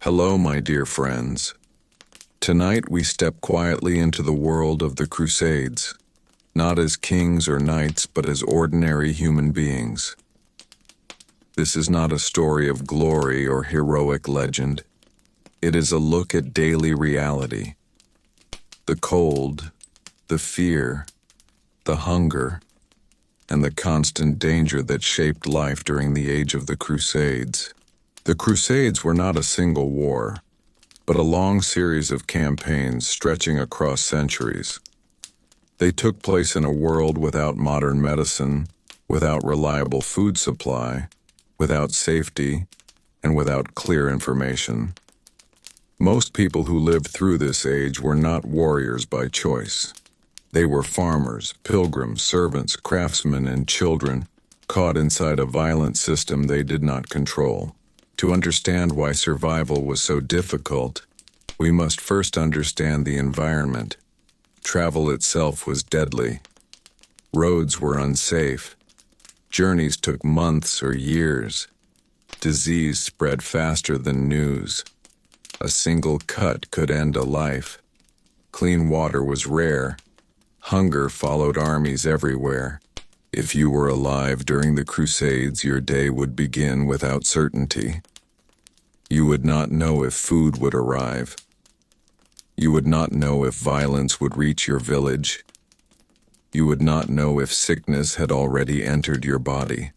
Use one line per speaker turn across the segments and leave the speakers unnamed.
Hello, my dear friends. Tonight we step quietly into the world of the Crusades, not as kings or knights, but as ordinary human beings. This is not a story of glory or heroic legend. It is a look at daily reality. The cold, the fear, the hunger, and the constant danger that shaped life during the age of the Crusades. The Crusades were not a single war, but a long series of campaigns stretching across centuries. They took place in a world without modern medicine, without reliable food supply, without safety, and without clear information. Most people who lived through this age were not warriors by choice. They were farmers, pilgrims, servants, craftsmen, and children, caught inside a violent system they did not control. To understand why survival was so difficult, we must first understand the environment. Travel itself was deadly. Roads were unsafe. Journeys took months or years. Disease spread faster than news. A single cut could end a life. Clean water was rare. Hunger followed armies everywhere. If you were alive during the Crusades, your day would begin without certainty. You would not know if food would arrive. You would not know if violence would reach your village. You would not know if sickness had already entered your body.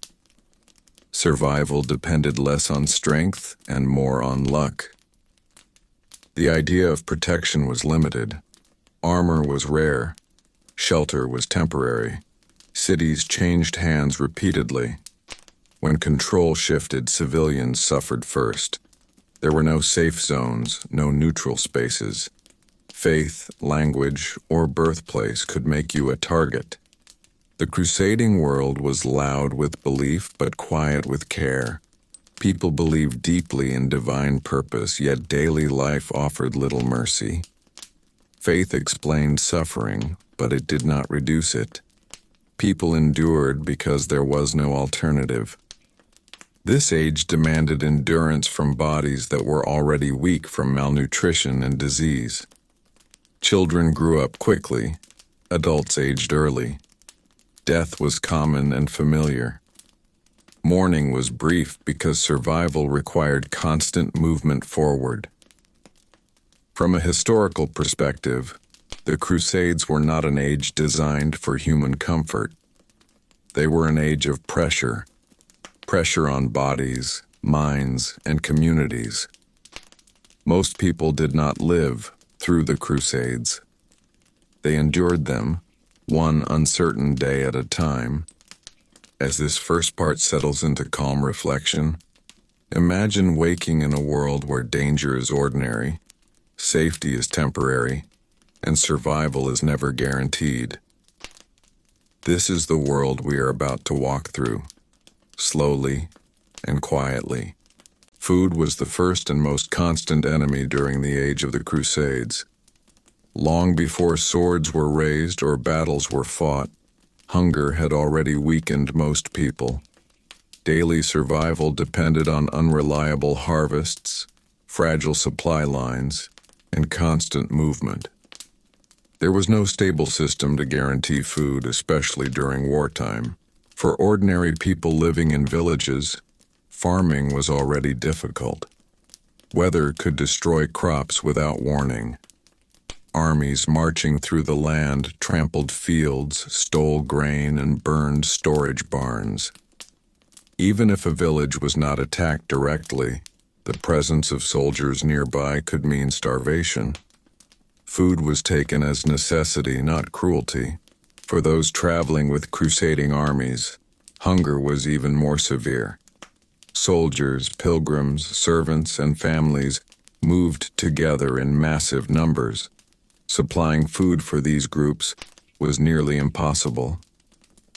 Survival depended less on strength and more on luck. The idea of protection was limited. Armor was rare. Shelter was temporary. Cities changed hands repeatedly. When control shifted, civilians suffered first. There were no safe zones, no neutral spaces. Faith, language, or birthplace could make you a target. The crusading world was loud with belief but quiet with care. People believed deeply in divine purpose, yet daily life offered little mercy. Faith explained suffering, but it did not reduce it. People endured because there was no alternative. This age demanded endurance from bodies that were already weak from malnutrition and disease. Children grew up quickly. Adults aged early. Death was common and familiar. Mourning was brief because survival required constant movement forward. From a historical perspective, the Crusades were not an age designed for human comfort. They were an age of pressure on bodies, minds, and communities. Most people did not live through the Crusades. They endured them, one uncertain day at a time. As this first part settles into calm reflection, imagine waking in a world where danger is ordinary, safety is temporary, and survival is never guaranteed. This is the world we are about to walk through, slowly and quietly. Food was the first and most constant enemy during the age of the Crusades. Long before swords were raised or battles were fought, hunger had already weakened most people. Daily survival depended on unreliable harvests, fragile supply lines, and constant movement. There was no stable system to guarantee food, especially during wartime. For ordinary people living in villages, farming was already difficult. Weather could destroy crops without warning. Armies marching through the land trampled fields, stole grain, and burned storage barns. Even if a village was not attacked directly, the presence of soldiers nearby could mean starvation. Food was taken as necessity, not cruelty. For those traveling with crusading armies, hunger was even more severe. Soldiers, pilgrims, servants, and families moved together in massive numbers. Supplying food for these groups was nearly impossible.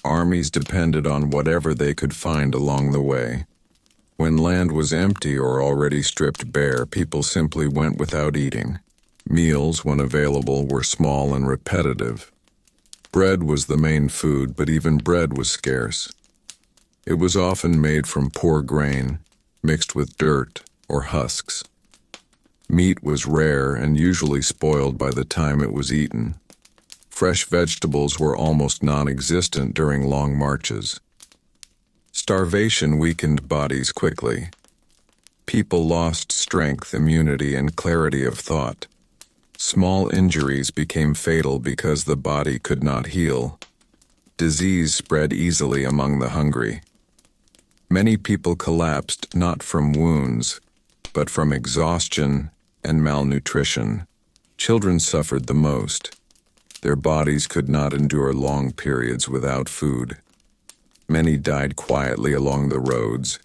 Armies depended on whatever they could find along the way. When land was empty or already stripped bare, people simply went without eating. Meals, when available, were small and repetitive. Bread was the main food, but even bread was scarce. It was often made from poor grain, mixed with dirt or husks. Meat was rare and usually spoiled by the time it was eaten. Fresh vegetables were almost non-existent during long marches. Starvation weakened bodies quickly. People lost strength, immunity, and clarity of thought. Small injuries became fatal because the body could not heal. Disease spread easily among the hungry. Many people collapsed not from wounds, but from exhaustion and malnutrition. Children suffered the most. Their bodies could not endure long periods without food. Many died quietly along the roads,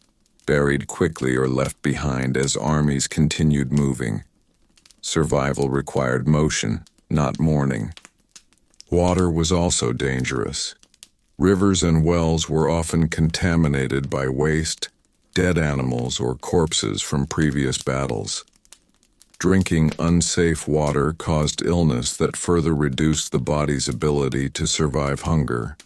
buried quickly or left behind as armies continued moving. Survival required motion, not mourning. Water was also dangerous. Rivers and wells were often contaminated by waste, dead animals, or corpses from previous battles. Drinking unsafe water caused illness that further reduced the body's ability to survive hunger.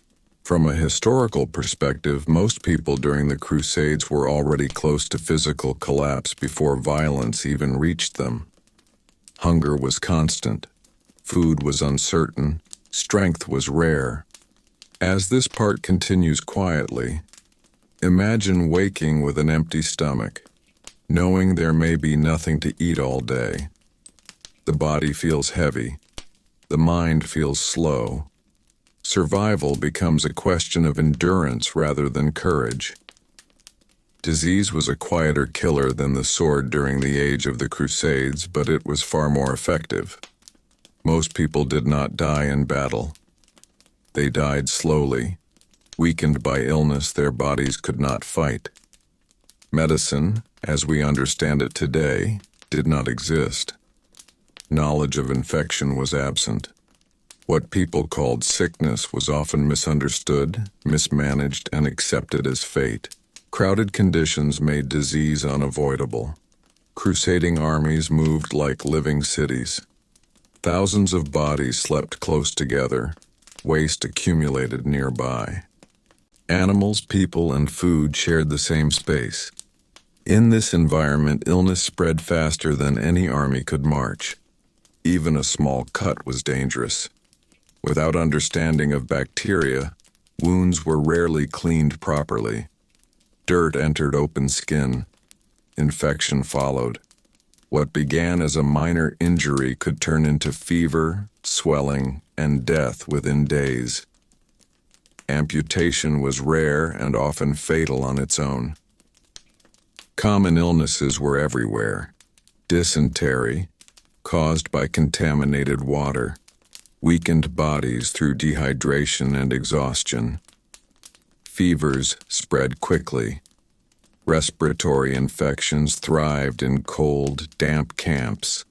From a historical perspective, most people during the Crusades were already close to physical collapse before violence even reached them. Hunger was constant. Food was uncertain. Strength was rare. As this part continues quietly, imagine waking with an empty stomach, knowing there may be nothing to eat all day. The body feels heavy. The mind feels slow. Survival becomes a question of endurance rather than courage. Disease was a quieter killer than the sword during the age of the Crusades, but it was far more effective. Most people did not die in battle. They died slowly. Weakened by illness, their bodies could not fight. Medicine, as we understand it today, did not exist. Knowledge of infection was absent. What people called sickness was often misunderstood, mismanaged, and accepted as fate. Crowded conditions made disease unavoidable. Crusading armies moved like living cities. Thousands of bodies slept close together. Waste accumulated nearby. Animals, people, and food shared the same space. In this environment, illness spread faster than any army could march. Even a small cut was dangerous. Without understanding of bacteria, wounds were rarely cleaned properly. Dirt entered open skin. Infection followed. What began as a minor injury could turn into fever, swelling, and death within days. Amputation was rare and often fatal on its own. Common illnesses were everywhere. Dysentery, caused by contaminated water. Weakened bodies through dehydration and exhaustion. Fevers spread quickly. Respiratory infections thrived in cold, damp camps.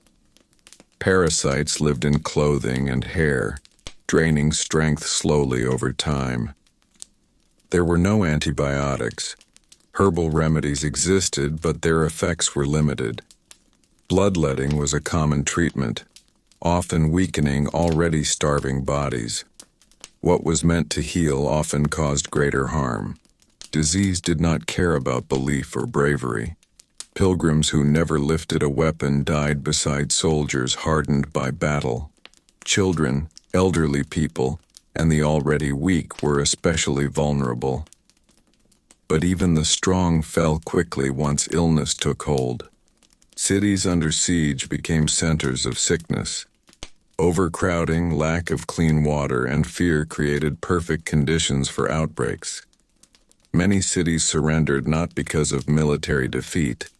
Parasites lived in clothing and hair, draining strength slowly over time. There were no antibiotics. Herbal remedies existed, but their effects were limited. Bloodletting was a common treatment, often weakening already starving bodies. What was meant to heal often caused greater harm. Disease did not care about belief or bravery. Pilgrims who never lifted a weapon died beside soldiers hardened by battle. Children, elderly people, and the already weak were especially vulnerable. But even the strong fell quickly once illness took hold. Cities under siege became centers of sickness. Overcrowding, lack of clean water, and fear created perfect conditions for outbreaks. Many cities surrendered not because of military defeat,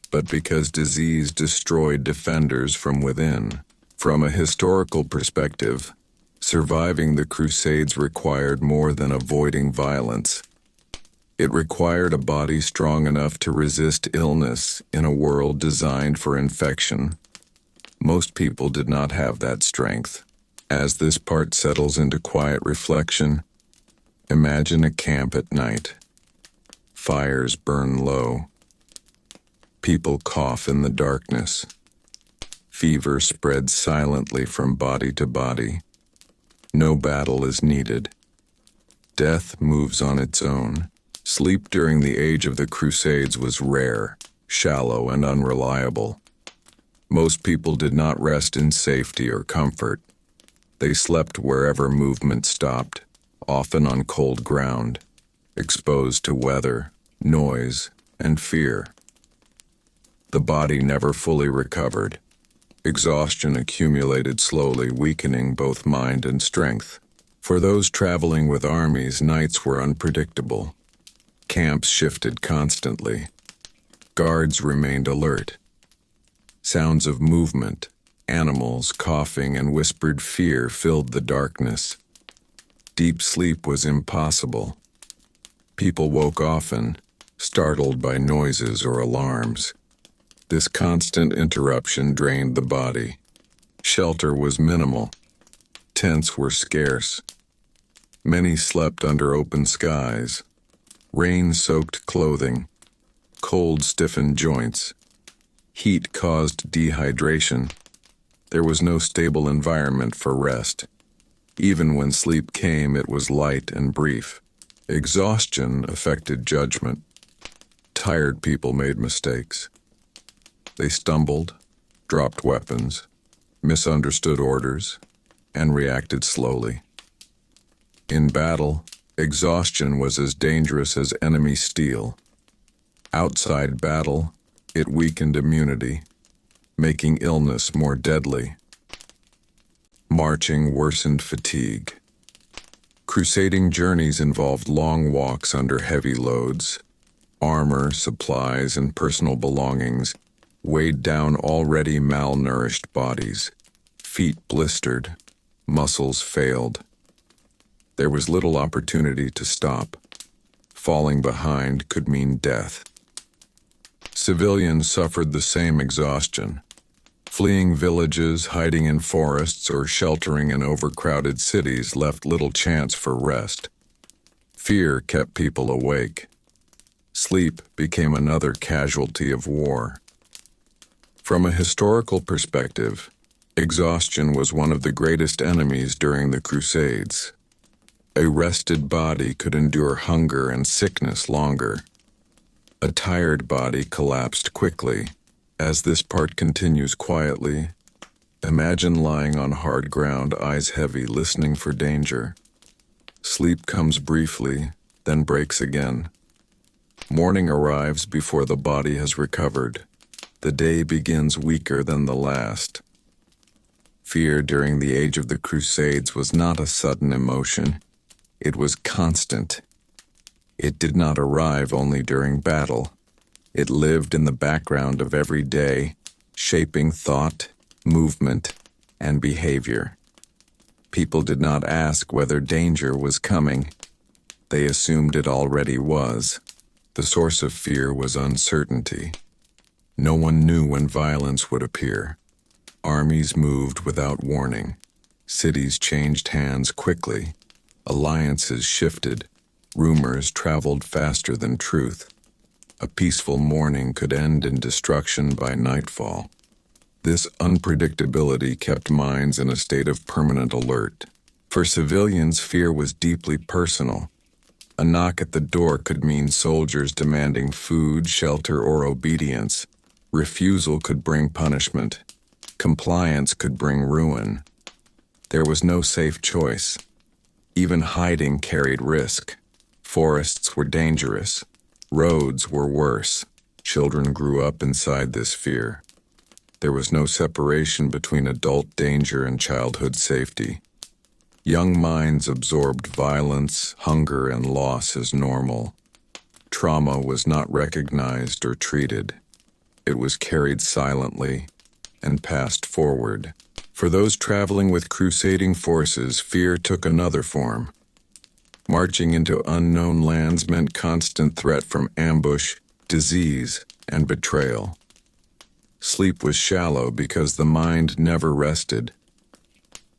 but because disease destroyed defenders from within. From a historical perspective, surviving the Crusades required more than avoiding violence. It required a body strong enough to resist illness in a world designed for infection. Most people did not have that strength. As this part settles into quiet reflection, imagine a camp at night. Fires burn low. People cough in the darkness. Fever spreads silently from body to body. No battle is needed. Death moves on its own. Sleep during the age of the Crusades was rare, shallow, and unreliable. Most people did not rest in safety or comfort. They slept wherever movement stopped, often on cold ground, exposed to weather, noise, and fear. The body never fully recovered. Exhaustion accumulated slowly, weakening both mind and strength. For those traveling with armies, nights were unpredictable. Camps shifted constantly. Guards remained alert. Sounds of movement, animals, coughing, and whispered fear filled the darkness. Deep sleep was impossible. People woke often, startled by noises or alarms. This constant interruption drained the body. Shelter was minimal. Tents were scarce. Many slept under open skies. Rain soaked clothing. Cold stiffened joints. Heat caused dehydration. There was no stable environment for rest. Even when sleep came, it was light and brief. Exhaustion affected judgment. Tired people made mistakes. They stumbled, dropped weapons, misunderstood orders, and reacted slowly. In battle, exhaustion was as dangerous as enemy steel. Outside battle, it weakened immunity, making illness more deadly. Marching worsened fatigue. Crusading journeys involved long walks under heavy loads. Armor, supplies, and personal belongings weighed down already malnourished bodies. Feet blistered, muscles failed. There was little opportunity to stop. Falling behind could mean death. Civilians suffered the same exhaustion. Fleeing villages, hiding in forests, or sheltering in overcrowded cities left little chance for rest. Fear kept people awake. Sleep became another casualty of war. From a historical perspective, exhaustion was one of the greatest enemies during the Crusades. A rested body could endure hunger and sickness longer. A tired body collapsed quickly. As this part continues quietly, imagine lying on hard ground, eyes heavy, listening for danger. Sleep comes briefly, then breaks again. Morning arrives before the body has recovered. The day begins weaker than the last. Fear during the age of the Crusades was not a sudden emotion. It was constant. It did not arrive only during battle. It lived in the background of every day, shaping thought, movement, and behavior. People did not ask whether danger was coming. They assumed it already was. The source of fear was uncertainty. No one knew when violence would appear. Armies moved without warning. Cities changed hands quickly. Alliances shifted. Rumors traveled faster than truth. A peaceful morning could end in destruction by nightfall. This unpredictability kept minds in a state of permanent alert. For civilians, fear was deeply personal. A knock at the door could mean soldiers demanding food, shelter, or obedience. Refusal could bring punishment. Compliance could bring ruin. There was no safe choice. Even hiding carried risk. Forests were dangerous. Roads were worse. Children grew up inside this fear. There was no separation between adult danger and childhood safety. Young minds absorbed violence, hunger, and loss as normal. Trauma was not recognized or treated. It was carried silently and passed forward. For those traveling with crusading forces, fear took another form. Marching into unknown lands meant constant threat from ambush, disease, and betrayal. Sleep was shallow because the mind never rested.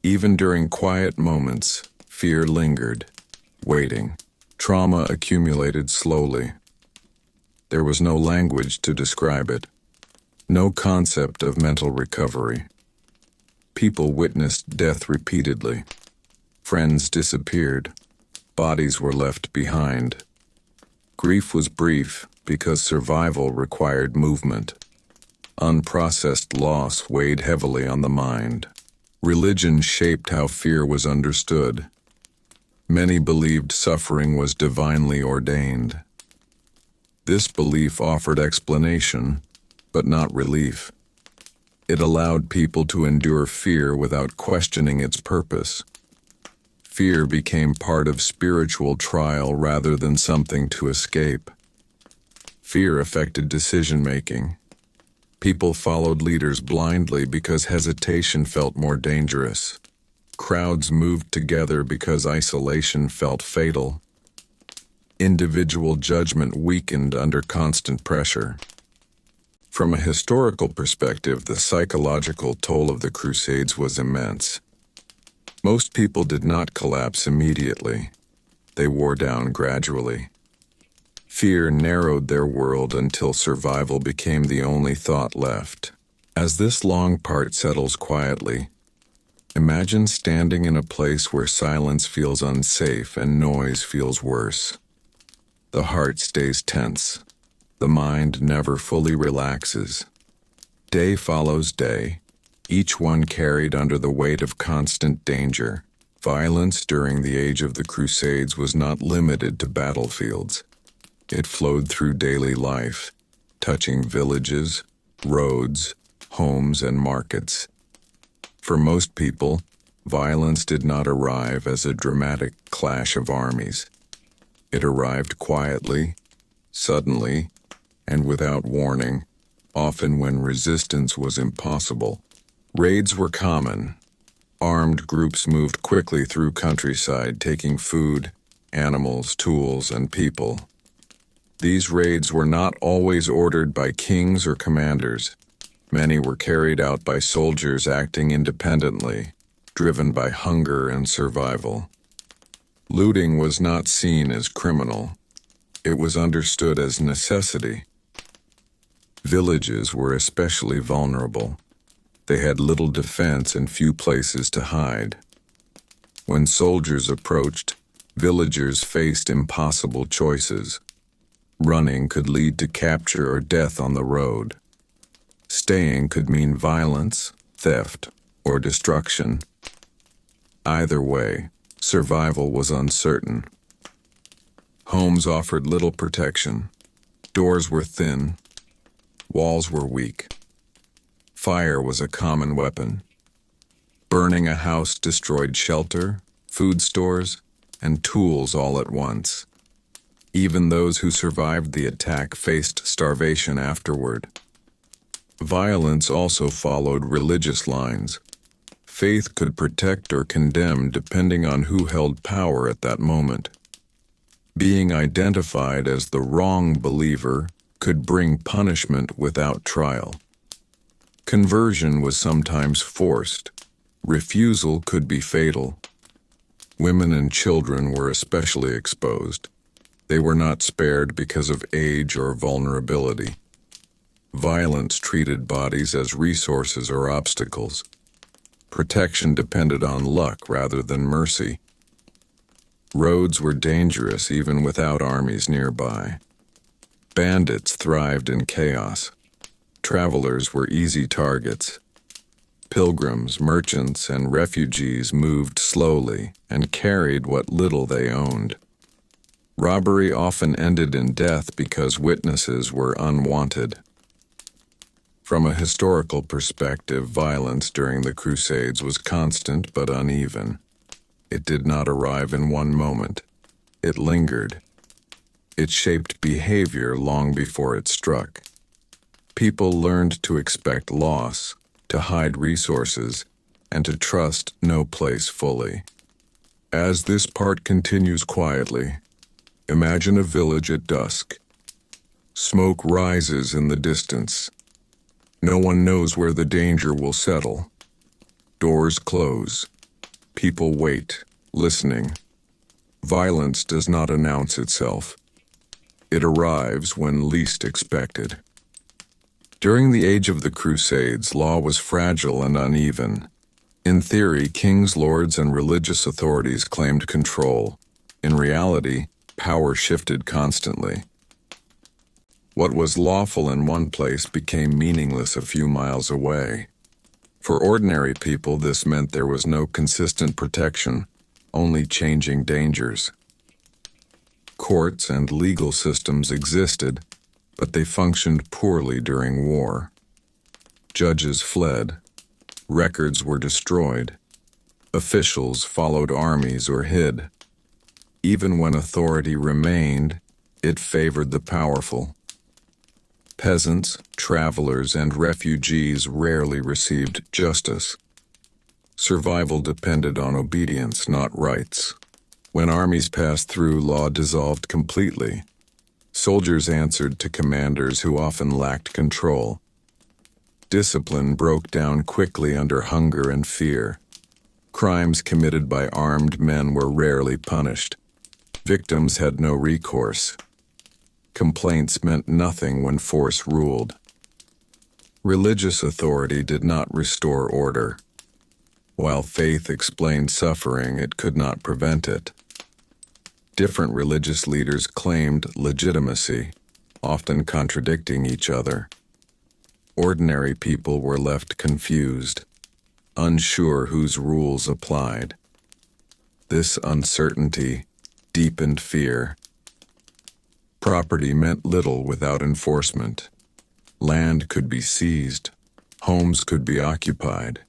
Even during quiet moments, fear lingered, waiting. Trauma accumulated slowly. There was no language to describe it, no concept of mental recovery. People witnessed death repeatedly. Friends disappeared. Bodies were left behind. Grief was brief because survival required movement. Unprocessed loss weighed heavily on the mind. Religion shaped how fear was understood. Many believed suffering was divinely ordained. This belief offered explanation, but not relief. It allowed people to endure fear without questioning its purpose. Fear became part of spiritual trial rather than something to escape. Fear affected decision-making. People followed leaders blindly because hesitation felt more dangerous. Crowds moved together because isolation felt fatal. Individual judgment weakened under constant pressure. From a historical perspective, the psychological toll of the Crusades was immense. Most people did not collapse immediately. They wore down gradually. Fear narrowed their world until survival became the only thought left. As this long part settles quietly, imagine standing in a place where silence feels unsafe and noise feels worse. The heart stays tense. The mind never fully relaxes. Day follows day, each one carried under the weight of constant danger. Violence during the age of the Crusades was not limited to battlefields. It flowed through daily life, touching villages, roads, homes, and markets. For most people, violence did not arrive as a dramatic clash of armies. It arrived quietly, suddenly, and without warning, often when resistance was impossible. Raids were common. Armed groups moved quickly through countryside, taking food, animals, tools, and people. These raids were not always ordered by kings or commanders. Many were carried out by soldiers acting independently, driven by hunger and survival. Looting was not seen as criminal. It was understood as necessity. Villages were especially vulnerable. They had little defense and few places to hide. When soldiers approached, villagers faced impossible choices. Running could lead to capture or death on the road. Staying could mean violence, theft, or destruction. Either way, survival was uncertain. Homes offered little protection. Doors were thin. Walls were weak. Fire was a common weapon. Burning a house destroyed shelter, food stores, and tools all at once. Even those who survived the attack faced starvation afterward. Violence also followed religious lines. Faith could protect or condemn depending on who held power at that moment. Being identified as the wrong believer could bring punishment without trial. Conversion was sometimes forced. Refusal could be fatal. Women and children were especially exposed. They were not spared because of age or vulnerability. Violence treated bodies as resources or obstacles. Protection depended on luck rather than mercy. Roads were dangerous even without armies nearby. Bandits thrived in chaos. Travelers were easy targets. Pilgrims, merchants, and refugees moved slowly and carried what little they owned. Robbery often ended in death because witnesses were unwanted. From a historical perspective, violence during the Crusades was constant but uneven. It did not arrive in one moment. It lingered. It shaped behavior long before it struck. People learned to expect loss, to hide resources, and to trust no place fully. As this part continues quietly, imagine a village at dusk. Smoke rises in the distance. No one knows where the danger will settle. Doors close. People wait, listening. Violence does not announce itself. It arrives when least expected. During the age of the Crusades, law was fragile and uneven. In theory, kings, lords, and religious authorities claimed control. In reality, power shifted constantly. What was lawful in one place became meaningless a few miles away. For ordinary people, this meant there was no consistent protection, only changing dangers. Courts and legal systems existed, but they functioned poorly during war. Judges fled, records were destroyed, officials followed armies or hid. Even when authority remained, it favored the powerful. Peasants, travelers, and refugees rarely received justice. Survival depended on obedience, not rights. When armies passed through, law dissolved completely. Soldiers answered to commanders who often lacked control. Discipline broke down quickly under hunger and fear. Crimes committed by armed men were rarely punished. Victims had no recourse. Complaints meant nothing when force ruled. Religious authority did not restore order. While faith explained suffering, it could not prevent it. Different religious leaders claimed legitimacy, often contradicting each other. Ordinary people were left confused, unsure whose rules applied. This uncertainty deepened fear. Property meant little without enforcement. Land could be seized, homes could be occupied,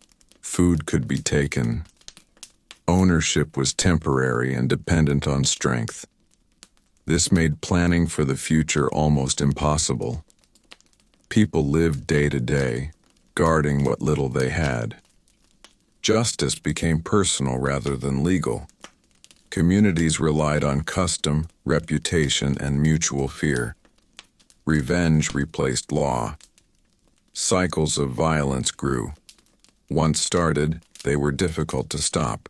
food could be taken. Ownership was temporary and dependent on strength. This made planning for the future almost impossible. People lived day to day, guarding what little they had. Justice became personal rather than legal. Communities relied on custom, reputation, and mutual fear. Revenge replaced law. Cycles of violence grew. Once started, they were difficult to stop.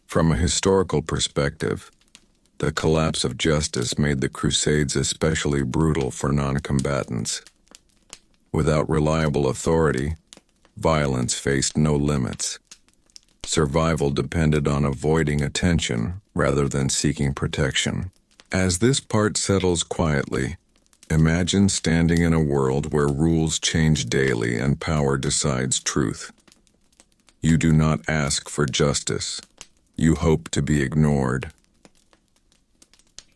From a historical perspective, the collapse of justice made the Crusades especially brutal for non-combatants. Without reliable authority, violence faced no limits. Survival depended on avoiding attention rather than seeking protection. As this part settles quietly, imagine standing in a world where rules change daily and power decides truth. You do not ask for justice. You hope to be ignored.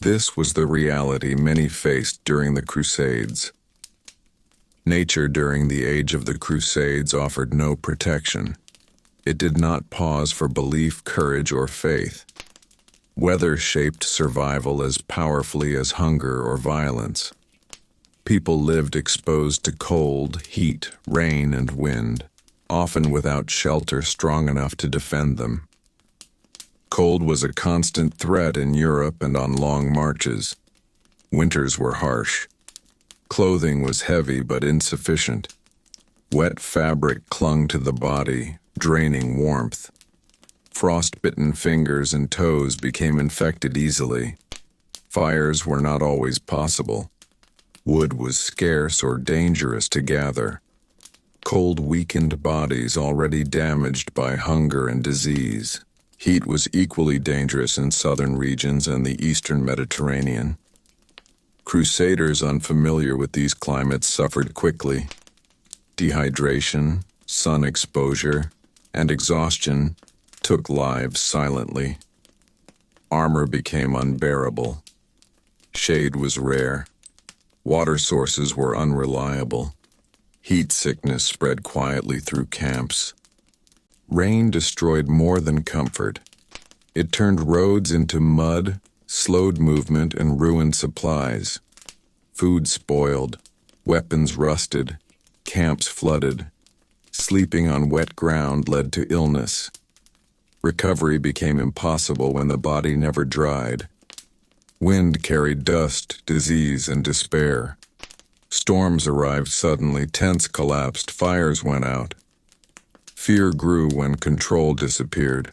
This was the reality many faced during the Crusades. Nature during the age of the Crusades offered no protection. It did not pause for belief, courage, or faith. Weather shaped survival as powerfully as hunger or violence. People lived exposed to cold, heat, rain, and wind, often without shelter strong enough to defend them. Cold was a constant threat in Europe and on long marches. Winters were harsh. Clothing was heavy but insufficient. Wet fabric clung to the body, draining warmth. Frost-bitten fingers and toes became infected easily. Fires were not always possible. Wood was scarce or dangerous to gather. Cold weakened bodies already damaged by hunger and disease. Heat was equally dangerous in southern regions and the eastern Mediterranean. Crusaders unfamiliar with these climates suffered quickly. Dehydration, sun exposure, and exhaustion took lives silently. Armor became unbearable. Shade was rare. Water sources were unreliable. Heat sickness spread quietly through camps. Rain destroyed more than comfort. It turned roads into mud, slowed movement, and ruined supplies. Food spoiled, weapons rusted, camps flooded. Sleeping on wet ground led to illness. Recovery became impossible when the body never dried. Wind carried dust, disease, and despair. Storms arrived suddenly, tents collapsed, fires went out. Fear grew when control disappeared.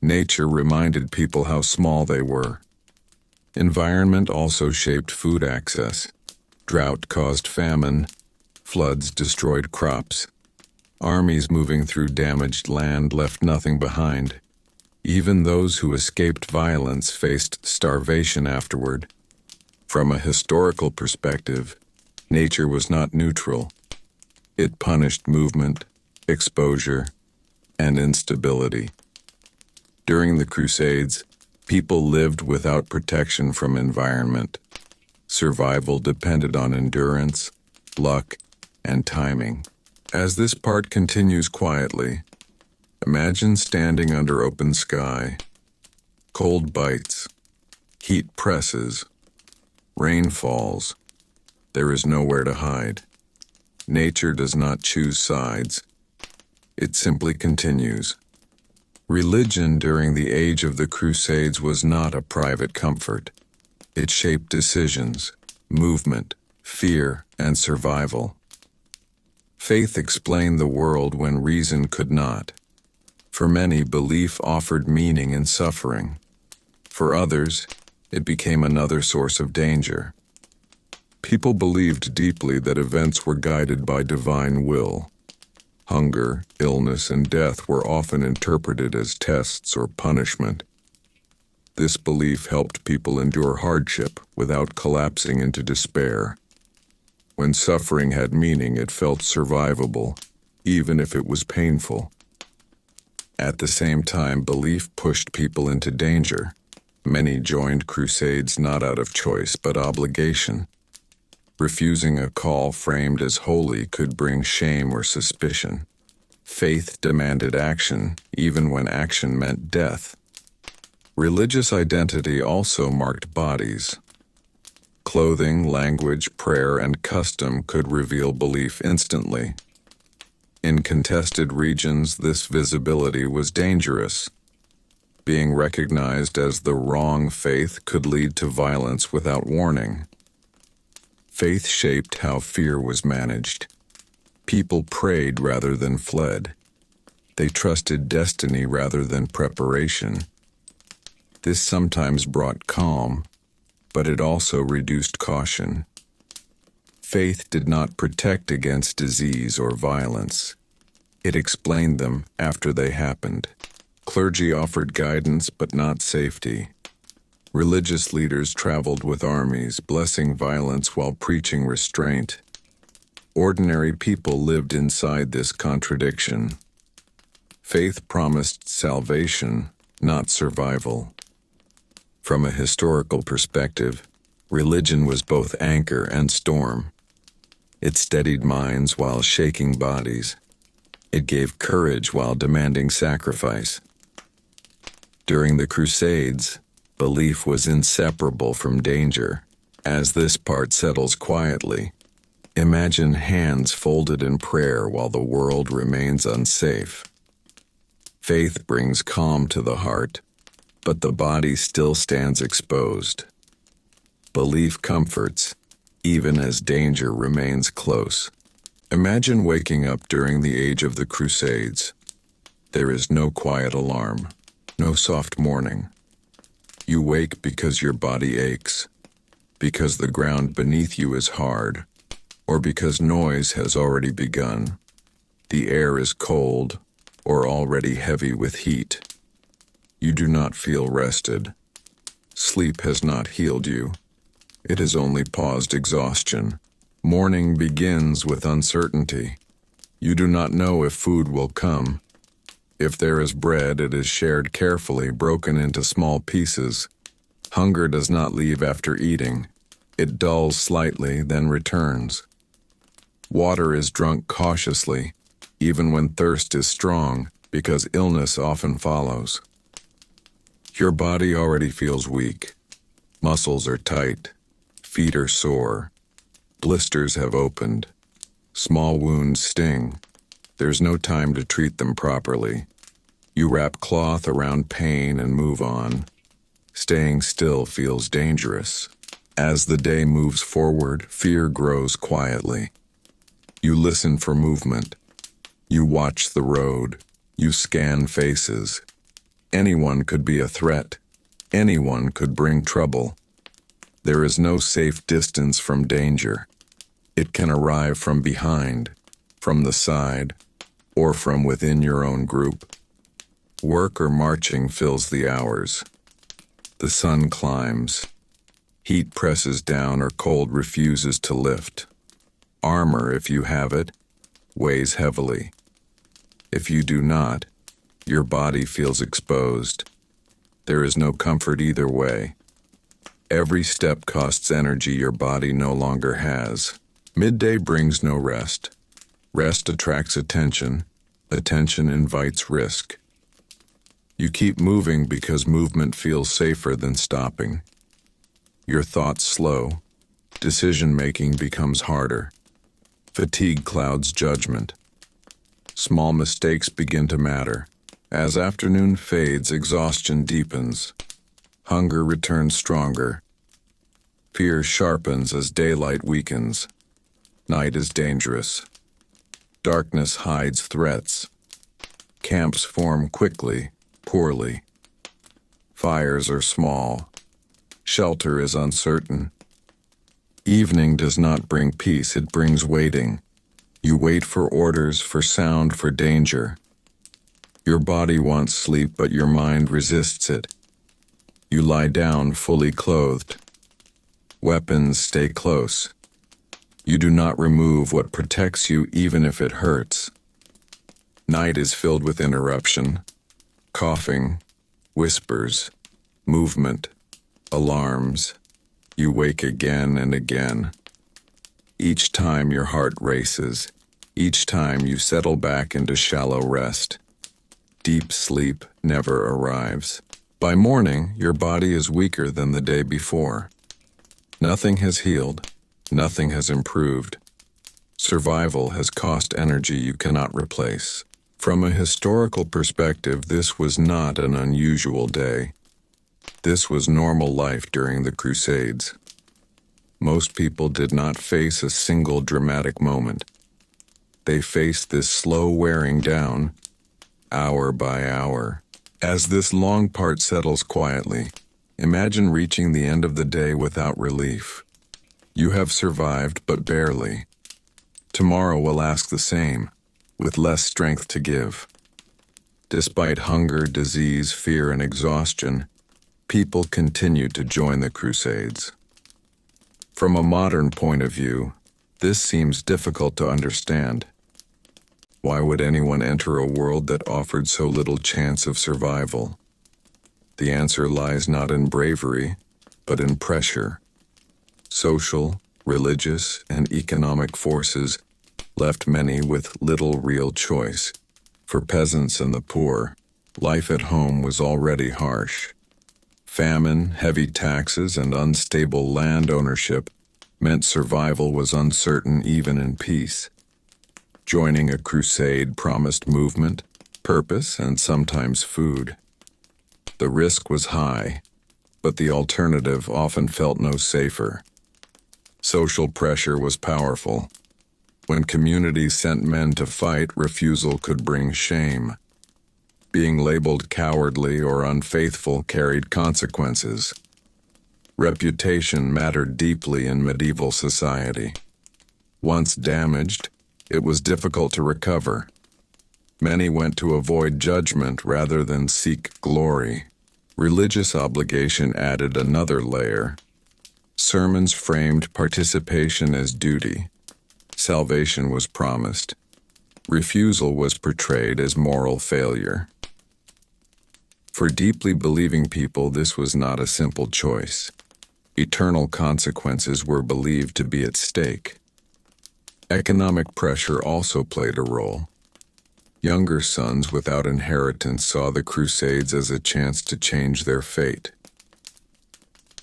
Nature reminded people how small they were. Environment also shaped food access. Drought caused famine. Floods destroyed crops. Armies moving through damaged land left nothing behind. Even those who escaped violence faced starvation afterward. From a historical perspective, Nature was not neutral. It punished movement, exposure, and instability. During the Crusades, people lived without protection from environment. Survival depended on endurance, luck, and timing. As this part continues quietly, imagine standing under open sky. Cold bites, heat presses, rain falls. There is nowhere to hide. Nature does not choose sides. It simply continues. Religion during the age of the Crusades was not a private comfort. It shaped decisions, movement, fear, and survival. Faith explained the world when reason could not. For many, belief offered meaning in suffering. For others, it became another source of danger. People believed deeply that events were guided by divine will. Hunger, illness, and death were often interpreted as tests or punishment. This belief helped people endure hardship without collapsing into despair. When suffering had meaning, it felt survivable, even if it was painful. At the same time, belief pushed people into danger. Many joined crusades not out of choice but obligation. Refusing a call framed as holy could bring shame or suspicion. Faith demanded action, even when action meant death. Religious identity also marked bodies. Clothing, language, prayer, and custom could reveal belief instantly. In contested regions, this visibility was dangerous. Being recognized as the wrong faith could lead to violence without warning. Faith shaped how fear was managed. People prayed rather than fled. They trusted destiny rather than preparation. This sometimes brought calm, but it also reduced caution. Faith did not protect against disease or violence. It explained them after they happened. Clergy offered guidance but not safety. Religious leaders traveled with armies, blessing violence while preaching restraint. Ordinary people lived inside this contradiction. Faith promised salvation, not survival. From a historical perspective, religion was both anchor and storm. It steadied minds while shaking bodies. It gave courage while demanding sacrifice. During the Crusades, belief was inseparable from danger. As this part settles quietly, imagine hands folded in prayer while the world remains unsafe. Faith brings calm to the heart, but the body still stands exposed. Belief comforts, even as danger remains close. Imagine waking up during the age of the Crusades. There is no quiet alarm, no soft morning. You wake because your body aches, because the ground beneath you is hard, or because noise has already begun. The air is cold or already heavy with heat. You do not feel rested. Sleep has not healed you. It has only paused exhaustion. Morning begins with uncertainty. You do not know if food will come. If there is bread, it is shared carefully, broken into small pieces. Hunger does not leave after eating. It dulls slightly, then returns. Water is drunk cautiously, even when thirst is strong, because illness often follows. Your body already feels weak. Muscles are tight. Feet are sore. Blisters have opened. Small wounds sting. There's no time to treat them properly. You wrap cloth around pain and move on. Staying still feels dangerous. As the day moves forward, fear grows quietly. You listen for movement. You watch the road. You scan faces. Anyone could be a threat. Anyone could bring trouble. There is no safe distance from danger. It can arrive from behind, from the side, or from within your own group. Work or marching fills the hours. The sun climbs. Heat presses down or cold refuses to lift. Armor, if you have it, weighs heavily. If you do not, your body feels exposed. There is no comfort either way. Every step costs energy your body no longer has. Midday brings no rest. Rest attracts attention. Attention invites risk. You keep moving because movement feels safer than stopping. Your thoughts slow. Decision-making becomes harder. Fatigue clouds judgment. Small mistakes begin to matter. As afternoon fades, exhaustion deepens. Hunger returns stronger. Fear sharpens as daylight weakens. Night is dangerous. Darkness hides threats. Camps form quickly, poorly. Fires are small. Shelter is uncertain. Evening does not bring peace, it brings waiting. You wait for orders, for sound, for danger. Your body wants sleep, but your mind resists it. You lie down fully clothed. Weapons stay close. You do not remove what protects you even if it hurts. Night is filled with interruption, coughing, whispers, movement, alarms. You wake again and again. Each time your heart races. Each time you settle back into shallow rest. Deep sleep never arrives. By morning, your body is weaker than the day before. Nothing has healed. Nothing has improved. Survival has cost energy you cannot replace. From a historical perspective, this was not an unusual day. This was normal life during the Crusades. Most people did not face a single dramatic moment. They faced this slow wearing down, hour by hour. As this long part settles quietly, imagine reaching the end of the day without relief. You have survived, but barely. Tomorrow will ask the same, with less strength to give. Despite hunger, disease, fear, and exhaustion, people continued to join the Crusades. From a modern point of view, this seems difficult to understand. Why would anyone enter a world that offered so little chance of survival? The answer lies not in bravery, but in pressure. Social, religious, and economic forces left many with little real choice. For peasants and the poor, life at home was already harsh. Famine, heavy taxes, and unstable land ownership meant survival was uncertain even in peace. Joining a crusade promised movement, purpose, and sometimes food. The risk was high, but the alternative often felt no safer. Social pressure was powerful. When communities sent men to fight, refusal could bring shame. Being labeled cowardly or unfaithful carried consequences. Reputation mattered deeply in medieval society. Once damaged, it was difficult to recover. Many went to avoid judgment rather than seek glory. Religious obligation added another layer. Sermons framed participation as duty. Salvation was promised. Refusal was portrayed as moral failure. For deeply believing people, this was not a simple choice. Eternal consequences were believed to be at stake. Economic pressure also played a role. Younger sons without inheritance saw the Crusades as a chance to change their fate.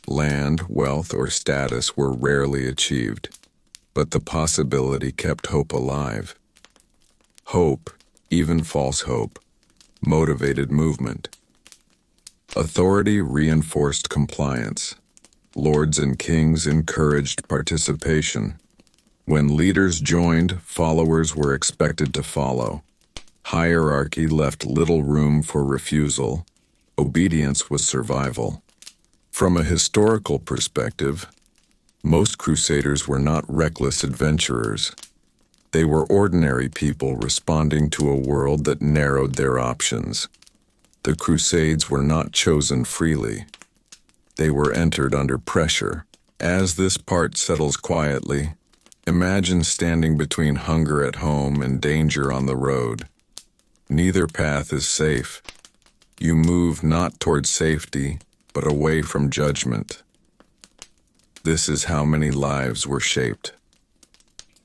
Land, wealth, or status were rarely achieved, but the possibility kept hope alive. Hope, even false hope, motivated movement. Authority reinforced compliance. Lords and kings encouraged participation. When leaders joined, followers were expected to follow. Hierarchy left little room for refusal. Obedience was survival. From a historical perspective, most crusaders were not reckless adventurers. They were ordinary people responding to a world that narrowed their options. The Crusades were not chosen freely. They were entered under pressure. As this part settles quietly, Imagine standing between hunger at home and danger on the road. Neither path is safe. You move not toward safety, but away from judgment. This is how many lives were shaped.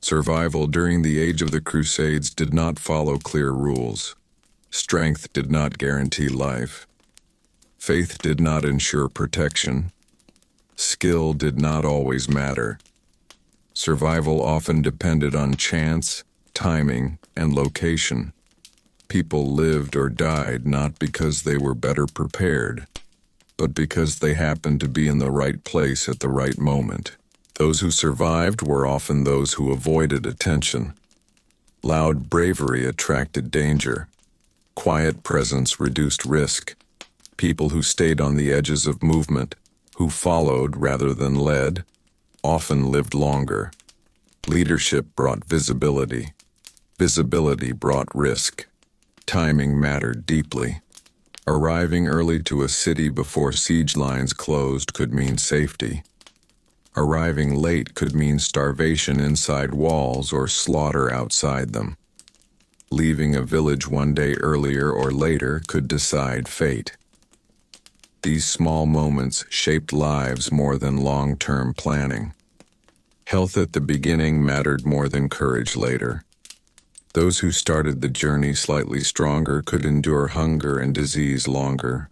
Survival during the age of the Crusades did not follow clear rules. Strength did not guarantee life. Faith did not ensure protection. Skill did not always matter. Survival often depended on chance, timing, and location. People lived or died not because they were better prepared, but because they happened to be in the right place at the right moment. Those who survived were often those who avoided attention. Loud bravery attracted danger. Quiet presence reduced risk. People who stayed on the edges of movement, who followed rather than led, often lived longer. Leadership brought visibility. Visibility brought risk. Timing mattered deeply. Arriving early to a city before siege lines closed could mean safety. Arriving late could mean starvation inside walls or slaughter outside them. Leaving a village one day earlier or later could decide fate. These small moments shaped lives more than long-term planning. Health at the beginning mattered more than courage later. Those who started the journey slightly stronger could endure hunger and disease longer.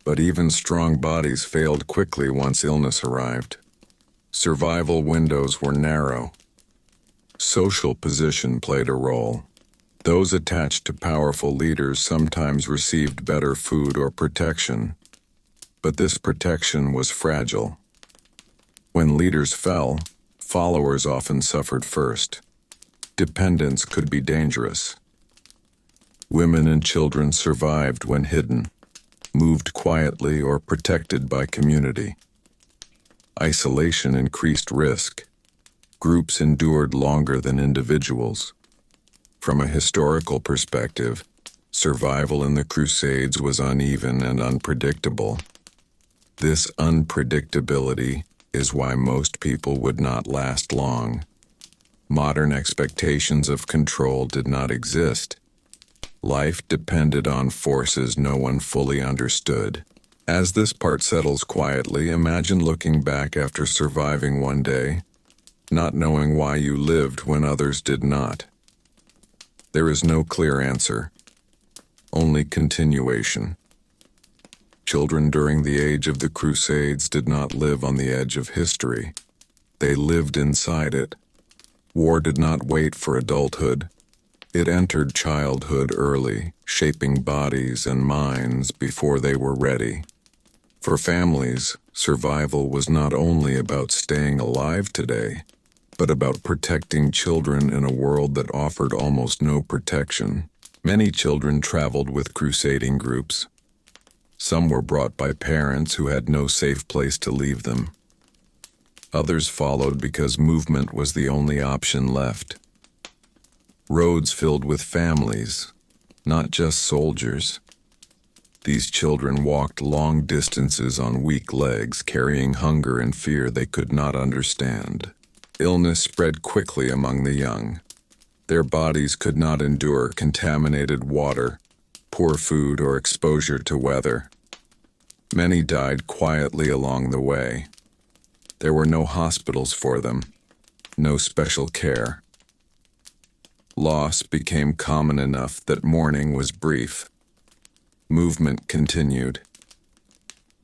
But even strong bodies failed quickly once illness arrived. Survival windows were narrow. Social position played a role. Those attached to powerful leaders sometimes received better food or protection, but this protection was fragile. When leaders fell, followers often suffered first. Dependence could be dangerous. Women and children survived when hidden, moved quietly or protected by community. Isolation increased risk. Groups endured longer than individuals. From a historical perspective, survival in the Crusades was uneven and unpredictable. This unpredictability is why most people would not last long. Modern expectations of control did not exist. Life depended on forces no one fully understood. As this part settles quietly, imagine looking back after surviving one day, not knowing why you lived when others did not. There is no clear answer, only continuation. Children during the age of the Crusades did not live on the edge of history. They lived inside it. War did not wait for adulthood. It entered childhood early, shaping bodies and minds before they were ready. For families, survival was not only about staying alive today, but about protecting children in a world that offered almost no protection. Many children traveled with crusading groups. Some were brought by parents who had no safe place to leave them. Others followed because movement was the only option left. Roads filled with families, not just soldiers. These children walked long distances on weak legs, carrying hunger and fear they could not understand. Illness spread quickly among the young. Their bodies could not endure contaminated water, poor food, or exposure to weather. Many died quietly along the way. There were no hospitals for them, no special care. Loss became common enough that mourning was brief. Movement continued.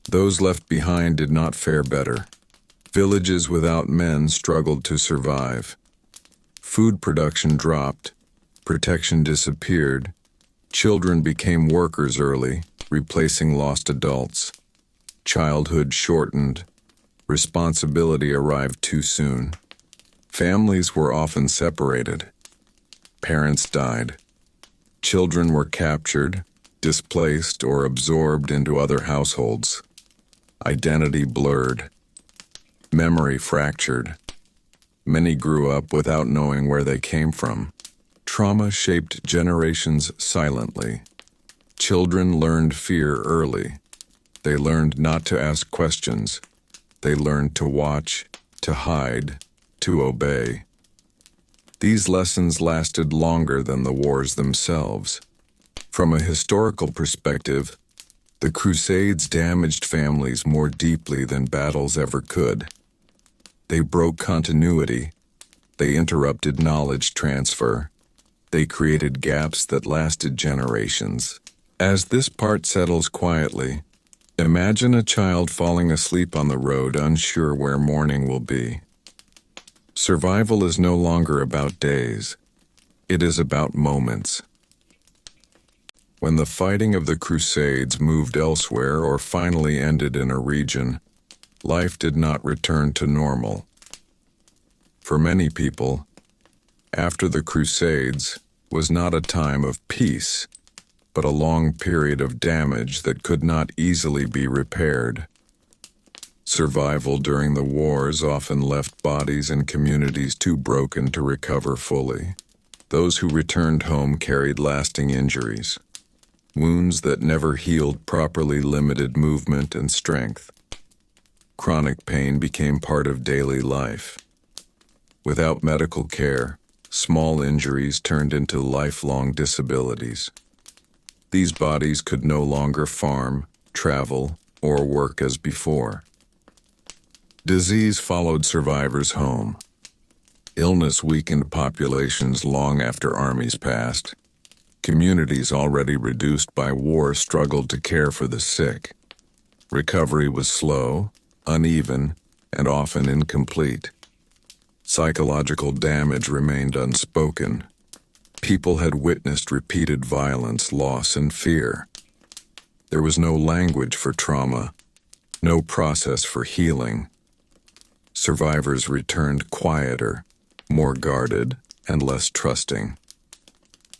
Those left behind did not fare better. Villages without men struggled to survive. Food production dropped. Protection disappeared. Children became workers early, replacing lost adults. Childhood shortened. Responsibility arrived too soon. Families were often separated. Parents died. Children were captured, displaced, or absorbed into other households. Identity blurred. Memory fractured. Many grew up without knowing where they came from. Trauma shaped generations silently. Children learned fear early. They learned not to ask questions. They learned to watch, to hide, to obey. These lessons lasted longer than the wars themselves. From a historical perspective, the Crusades damaged families more deeply than battles ever could. They broke continuity, they interrupted knowledge transfer, they created gaps that lasted generations. As this part settles quietly, imagine a child falling asleep on the road, unsure where morning will be. Survival is no longer about days. It is about moments. When the fighting of the Crusades moved elsewhere or finally ended in a region, life did not return to normal. For many people, after the Crusades was not a time of peace, but a long period of damage that could not easily be repaired. Survival during the wars often left bodies and communities too broken to recover fully. Those who returned home carried lasting injuries. Wounds that never healed properly limited movement and strength. Chronic pain became part of daily life. Without medical care, small injuries turned into lifelong disabilities. These bodies could no longer farm, travel, or work as before. Disease followed survivors home. Illness weakened populations long after armies passed. Communities already reduced by war struggled to care for the sick. Recovery was slow, uneven, and often incomplete. Psychological damage remained unspoken. People had witnessed repeated violence, loss, and fear. There was no language for trauma, no process for healing. Survivors returned quieter, more guarded, and less trusting.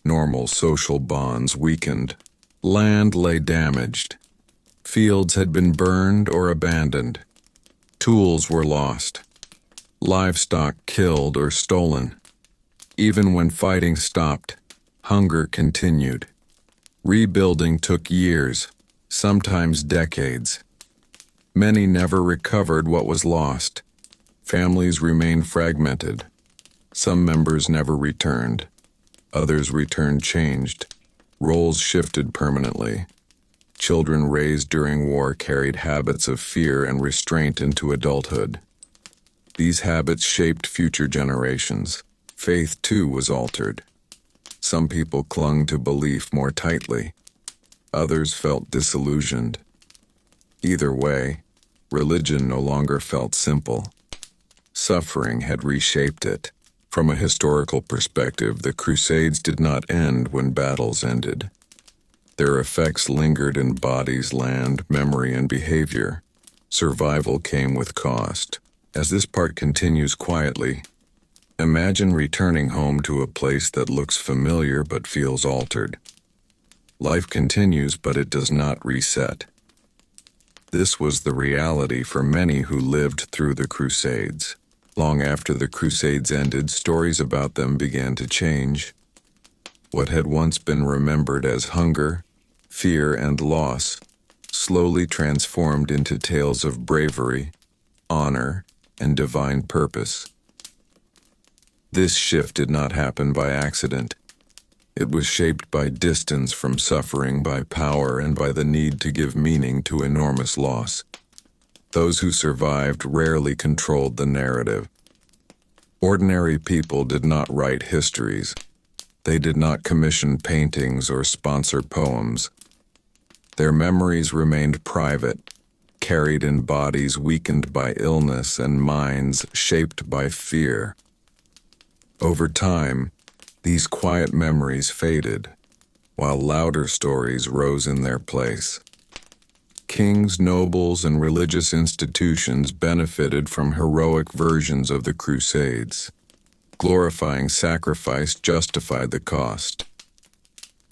Normal social bonds weakened. Land lay damaged. Fields had been burned or abandoned. Tools were lost. Livestock killed or stolen. Even when fighting stopped, hunger continued. Rebuilding took years, sometimes decades. Many never recovered what was lost. Families remained fragmented. Some members never returned. Others returned changed. Roles shifted permanently. Children raised during war carried habits of fear and restraint into adulthood. These habits shaped future generations. Faith, too, was altered. Some people clung to belief more tightly. Others felt disillusioned. Either way, religion no longer felt simple. Suffering had reshaped it. From a historical perspective, the Crusades did not end when battles ended. Their effects lingered in bodies, land, memory, and behavior. Survival came with cost. As this part continues quietly, imagine returning home to a place that looks familiar but feels altered. Life continues, but it does not reset. This was the reality for many who lived through the Crusades. Long after the Crusades ended, stories about them began to change. What had once been remembered as hunger, fear, and loss slowly transformed into tales of bravery, honor, and divine purpose. This shift did not happen by accident. It was shaped by distance from suffering, by power, and by the need to give meaning to enormous loss. Those who survived rarely controlled the narrative. Ordinary people did not write histories. They did not commission paintings or sponsor poems. Their memories remained private, carried in bodies weakened by illness and minds shaped by fear. Over time, these quiet memories faded, while louder stories rose in their place. Kings, nobles, and religious institutions benefited from heroic versions of the Crusades. Glorifying sacrifice justified the cost.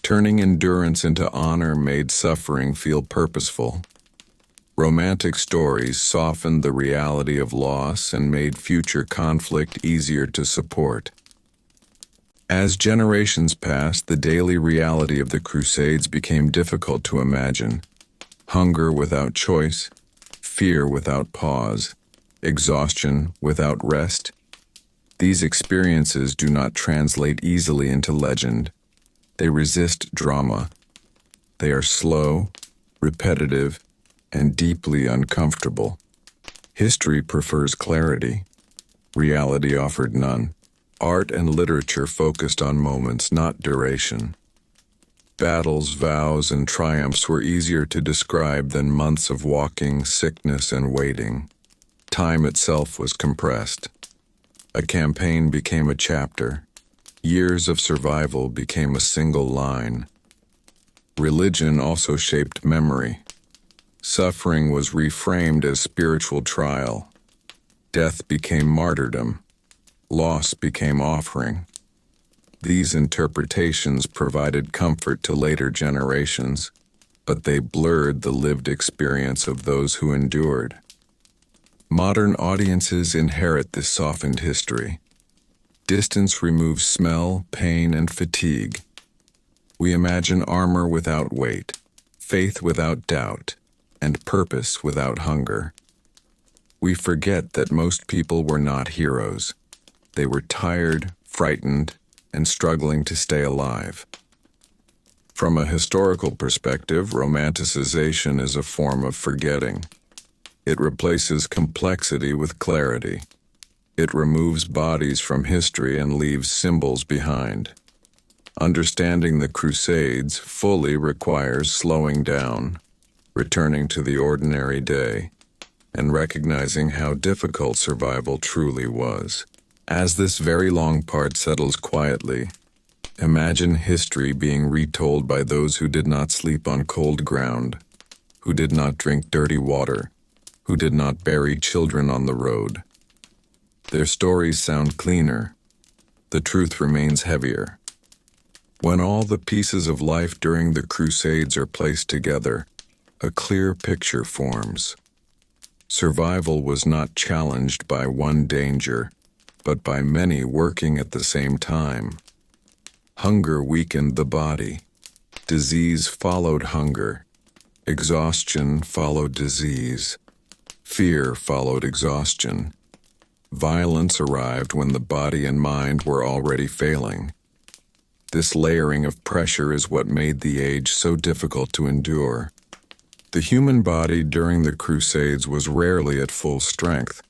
Turning endurance into honor made suffering feel purposeful. Romantic stories softened the reality of loss and made future conflict easier to support. As generations passed, the daily reality of the Crusades became difficult to imagine. Hunger without choice, fear without pause, exhaustion without rest. These experiences do not translate easily into legend. They resist drama. They are slow, repetitive, and deeply uncomfortable. History prefers clarity. Reality offered none. Art and literature focused on moments, not duration. Battles, vows, and triumphs were easier to describe than months of walking, sickness, and waiting. Time itself was compressed. A campaign became a chapter. Years of survival became a single line. Religion also shaped memory. Suffering was reframed as spiritual trial. Death became martyrdom. Loss became offering. These interpretations provided comfort to later generations, but they blurred the lived experience of those who endured. Modern audiences inherit this softened history. Distance removes smell, pain, and fatigue. We imagine armor without weight, faith without doubt, and purpose without hunger. We forget that most people were not heroes. They were tired, frightened, and struggling to stay alive. From a historical perspective, romanticization is a form of forgetting. It replaces complexity with clarity. It removes bodies from history and leaves symbols behind. Understanding the Crusades fully requires slowing down, returning to the ordinary day, and recognizing how difficult survival truly was. As this very long part settles quietly, imagine history being retold by those who did not sleep on cold ground, who did not drink dirty water, who did not bury children on the road. Their stories sound cleaner. The truth remains heavier. When all the pieces of life during the Crusades are placed together, a clear picture forms. Survival was not challenged by one danger, but by many working at the same time. Hunger weakened the body. Disease followed hunger. Exhaustion followed disease. Fear followed exhaustion. Violence arrived when the body and mind were already failing. This layering of pressure is what made the age so difficult to endure. The human body during the Crusades was rarely at full strength.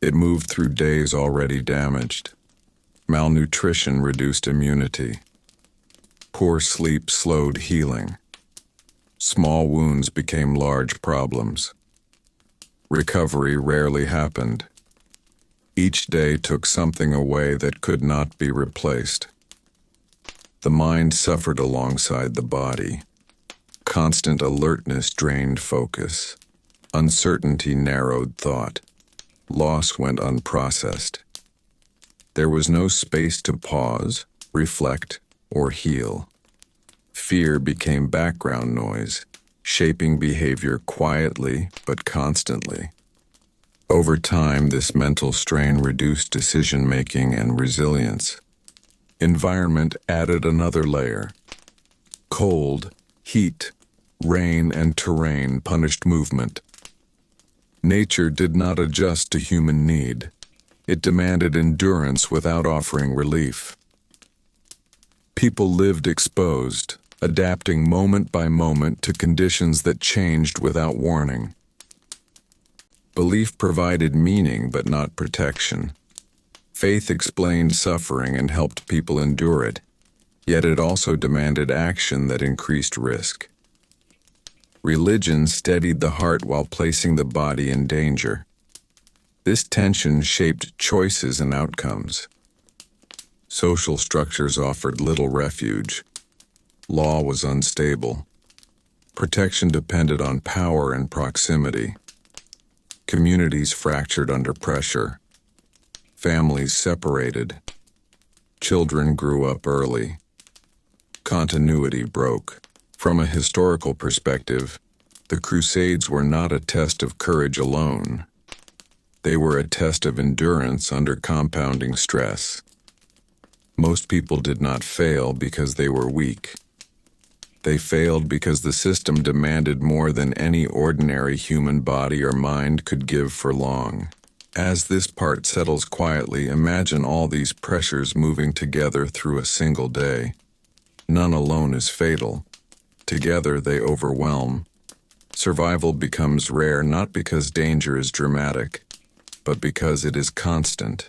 It moved through days already damaged. Malnutrition reduced immunity. Poor sleep slowed healing. Small wounds became large problems. Recovery rarely happened. Each day took something away that could not be replaced. The mind suffered alongside the body. Constant alertness drained focus. Uncertainty narrowed thought. Loss went unprocessed. There was no space to pause, reflect, or heal. Fear became background noise, shaping behavior quietly but constantly. Over time, this mental strain reduced decision-making and resilience. Environment added another layer. Cold, heat, rain, and terrain punished movement. Nature did not adjust to human need. It demanded endurance without offering relief. People lived exposed, adapting moment by moment to conditions that changed without warning. Belief provided meaning but not protection. Faith explained suffering and helped people endure it, yet it also demanded action that increased risk. Religion steadied the heart while placing the body in danger. This tension shaped choices and outcomes. Social structures offered little refuge. Law was unstable. Protection depended on power and proximity. Communities fractured under pressure. Families separated. Children grew up early. Continuity broke. From a historical perspective, the Crusades were not a test of courage alone. They were a test of endurance under compounding stress. Most people did not fail because they were weak. They failed because the system demanded more than any ordinary human body or mind could give for long. As this part settles quietly, imagine all these pressures moving together through a single day. None alone is fatal. Together they overwhelm. Survival becomes rare not because danger is dramatic, but because it is constant.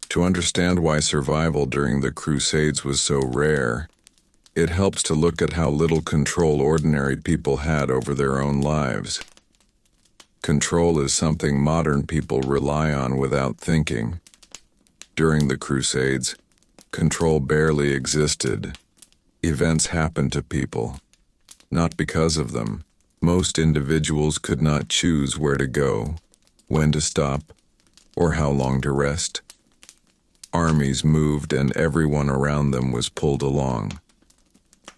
To understand why survival during the Crusades was so rare, it helps to look at how little control ordinary people had over their own lives. Control is something modern people rely on without thinking. During the Crusades, control barely existed. Events happened to people, not because of them. Most individuals could not choose where to go, when to stop, or how long to rest. Armies moved and everyone around them was pulled along.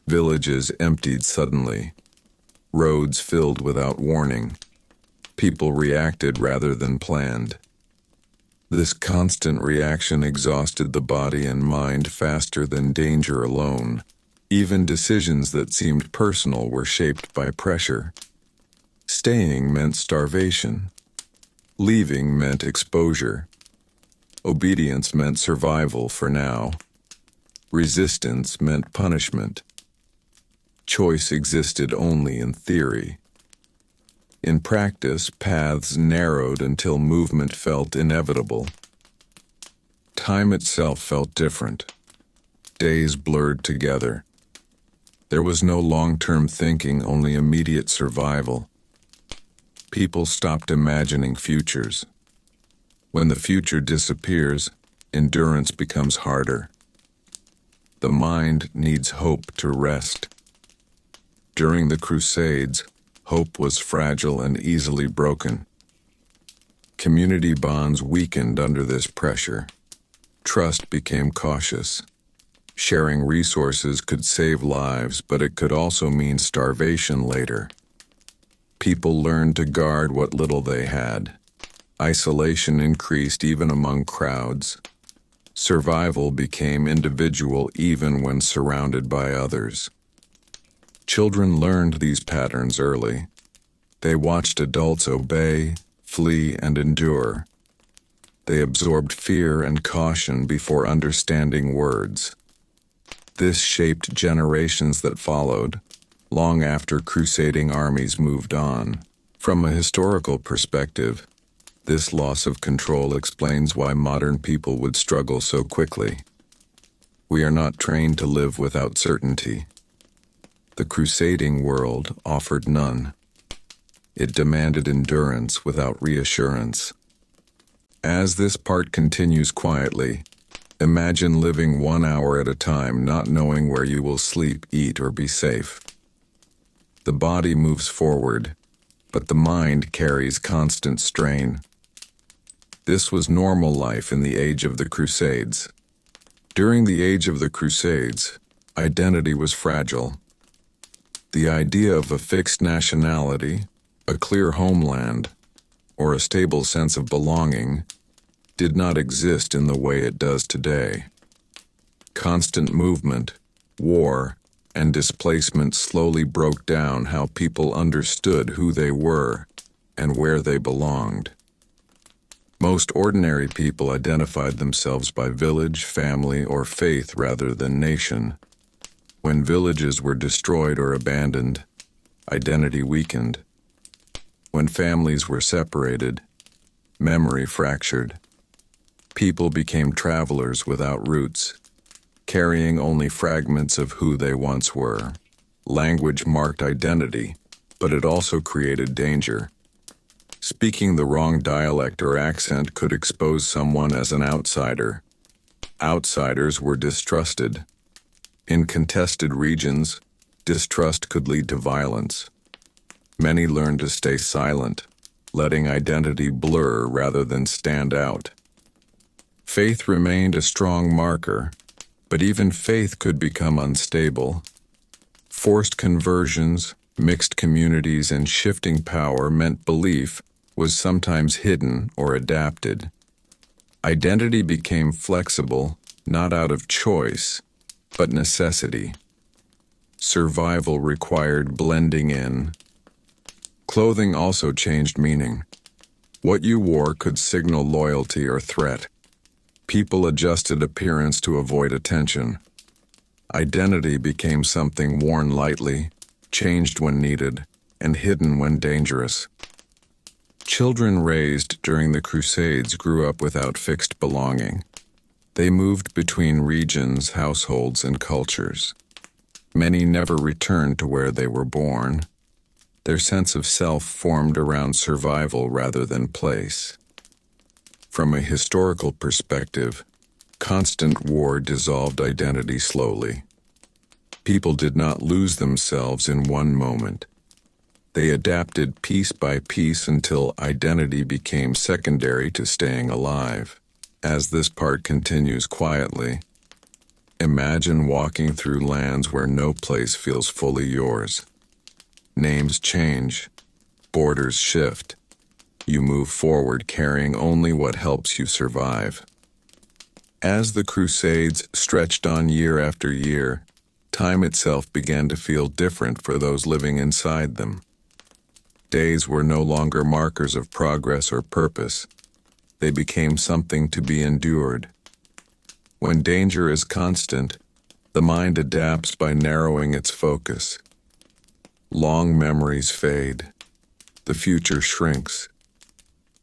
Villages emptied suddenly. Roads filled without warning. People reacted rather than planned. This constant reaction exhausted the body and mind faster than danger alone. Even decisions that seemed personal were shaped by pressure. Staying meant starvation. Leaving meant exposure. Obedience meant survival for now. Resistance meant punishment. Choice existed only in theory. In practice, paths narrowed until movement felt inevitable. Time itself felt different. Days blurred together. There was no long-term thinking, only immediate survival. People stopped imagining futures. When the future disappears, endurance becomes harder. The mind needs hope to rest. During the Crusades, hope was fragile and easily broken. Community bonds weakened under this pressure. Trust became cautious. Sharing resources could save lives, but it could also mean starvation later. People learned to guard what little they had. Isolation increased even among crowds. Survival became individual even when surrounded by others. Children learned these patterns early. They watched adults obey, flee, and endure. They absorbed fear and caution before understanding words. This shaped generations that followed, long after crusading armies moved on. From a historical perspective, this loss of control explains why modern people would struggle so quickly. We are not trained to live without certainty. The crusading world offered none. It demanded endurance without reassurance. As this part continues quietly, imagine living 1 hour at a time, not knowing where you will sleep, eat, or be safe. The body moves forward, but the mind carries constant strain. This was normal life in the age of the Crusades. During the age of the Crusades, identity was fragile. The idea of a fixed nationality, a clear homeland, or a stable sense of belonging did not exist in the way it does today. Constant movement, war, and displacement slowly broke down how people understood who they were and where they belonged. Most ordinary people identified themselves by village, family, or faith rather than nation. When villages were destroyed or abandoned, identity weakened. When families were separated, memory fractured. People became travelers without roots, carrying only fragments of who they once were. Language marked identity, but it also created danger. Speaking the wrong dialect or accent could expose someone as an outsider. Outsiders were distrusted. In contested regions, distrust could lead to violence. Many learned to stay silent, letting identity blur rather than stand out. Faith remained a strong marker, but even faith could become unstable. Forced conversions, mixed communities, and shifting power meant belief was sometimes hidden or adapted. Identity became flexible, not out of choice, but necessity. Survival required blending in. Clothing also changed meaning. What you wore could signal loyalty or threat. People adjusted appearance to avoid attention. Identity became something worn lightly, changed when needed, and hidden when dangerous. Children raised during the Crusades grew up without fixed belonging. They moved between regions, households, and cultures. Many never returned to where they were born. Their sense of self formed around survival rather than place. From a historical perspective, constant war dissolved identity slowly. People did not lose themselves in one moment. They adapted piece by piece until identity became secondary to staying alive. As this part continues quietly, imagine walking through lands where no place feels fully yours. Names change, borders shift. You move forward carrying only what helps you survive. As the Crusades stretched on year after year, time itself began to feel different for those living inside them. Days were no longer markers of progress or purpose. They became something to be endured. When danger is constant, the mind adapts by narrowing its focus. Long memories fade. The future shrinks.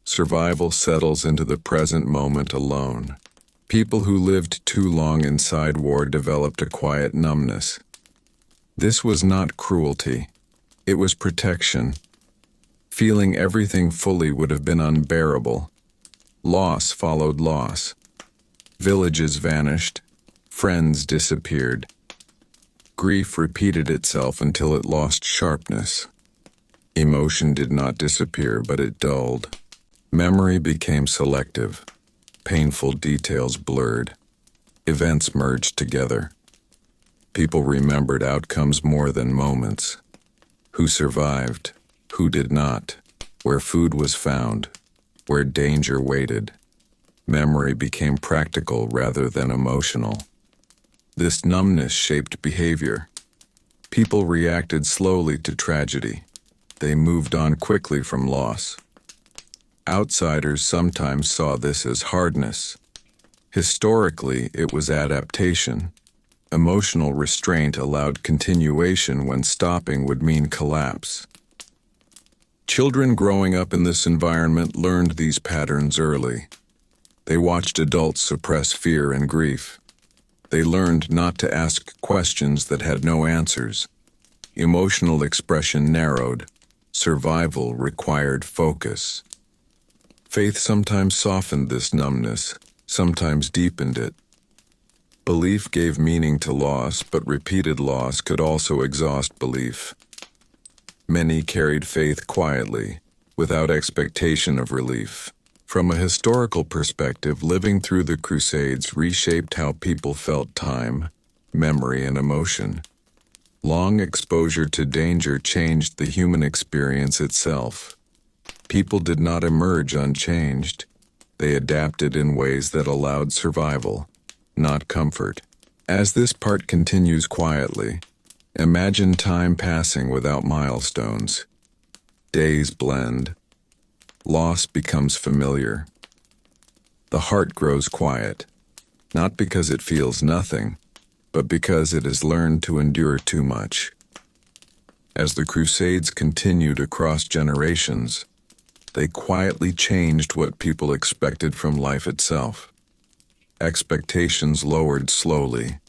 Survival settles into the present moment alone. People who lived too long inside war developed a quiet numbness. This was not cruelty. It was protection. Feeling everything fully would have been unbearable. Loss followed loss. Villages vanished. Friends disappeared. Grief repeated itself until it lost sharpness. Emotion did not disappear, but it dulled. Memory became selective. Painful details blurred. Events merged together. People remembered outcomes more than moments. Who survived? Who did not? Where food was found? Where danger waited? Memory became practical rather than emotional. This numbness shaped behavior. People reacted slowly to tragedy. They moved on quickly from loss. Outsiders sometimes saw this as hardness. Historically, it was adaptation. Emotional restraint allowed continuation when stopping would mean collapse. Children growing up in this environment learned these patterns early. They watched adults suppress fear and grief. They learned not to ask questions that had no answers. Emotional expression narrowed. Survival required focus. Faith sometimes softened this numbness, sometimes deepened it. Belief gave meaning to loss, but repeated loss could also exhaust belief. Many carried faith quietly, without expectation of relief. From a historical perspective, living through the Crusades reshaped how people felt time, memory, and emotion. Long exposure to danger changed the human experience itself. People did not emerge unchanged. They adapted in ways that allowed survival, not comfort. As this part continues quietly, imagine time passing without milestones. Days blend. Loss becomes familiar. The heart grows quiet, not because it feels nothing, but because it has learned to endure too much. As the Crusades continued across generations, they quietly changed what people expected from life itself. Expectations lowered slowly,